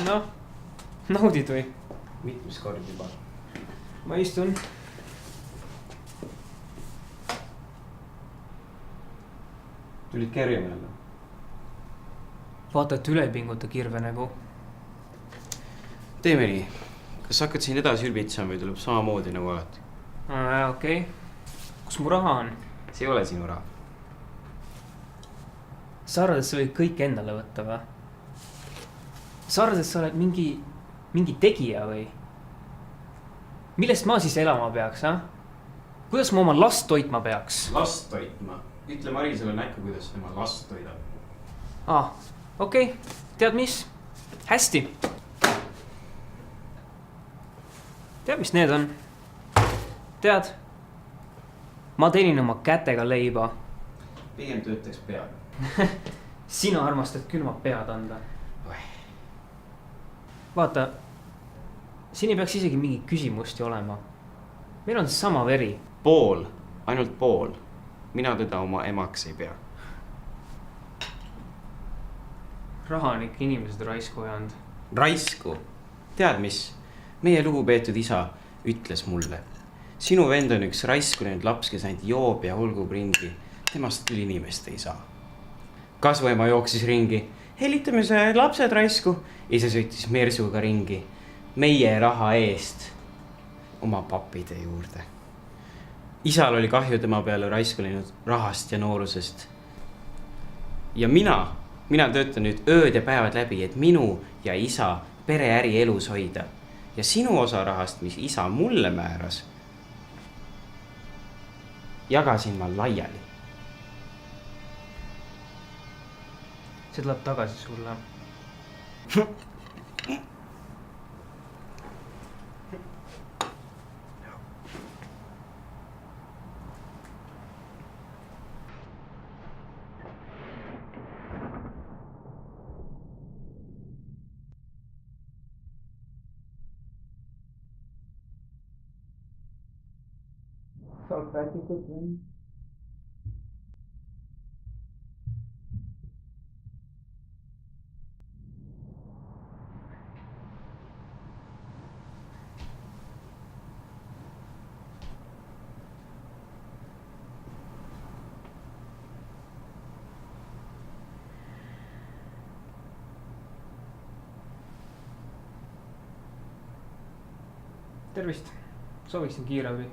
noh, naudid või? Mitmes kord juba? Ma istun. Tulid kerjama jälle? Vaata, et üle ei pinguta kirve nägu. Teeme nii. Kas hakkad siin edasi ülbitsema või tuleb samamoodi nagu alati? Okei. Kus mu raha on? See ei ole sinu raha. Sa arvad, et sa võid kõik endale võtta või? Sa arvad, et sa oled mingi tegija või? Millest ma siis elama peaks, ha? Kuidas ma oma last toitma peaks? Last toitma? Ütle Marisele näkku, kuidas tema last toidab. Okei. Tead mis? Hästi. Tead, mis need on? Tead? Ma teenin oma kätega leiba. Pigem töötaks peaga. Sina armastad külma pead anda. Vaata, siin ei peaks isegi mingi küsimust olema. Meil on sama veri. Pool, ainult pool. Mina teda oma emaks ei pea. Raha on ikka inimesed raisku ajanud. Raisku? Tead mis? Meie lugupeetud isa ütles mulle. Sinu vend on üks raiskunenud laps, kes ainult joob ja hulgub ringi. Temast küll inimest ei saa. Kasvuema jooksis ringi. Helitame see lapsed raisku. Isa sõitis mersuga ringi. Meie raha eest. Oma papide juurde. Isal oli kahju tema peale raisku läinud rahast ja noorusest. Ja mina töötan nüüd ööd ja päevad läbi, et minu ja isa pereäri elus hoida. Ja sinu osa rahast, mis isa mulle määras, jagasin ma laiali. See tuleb tagasi sulle. Sa oled rääkitud või? Tervist, sooviksin kiirabi.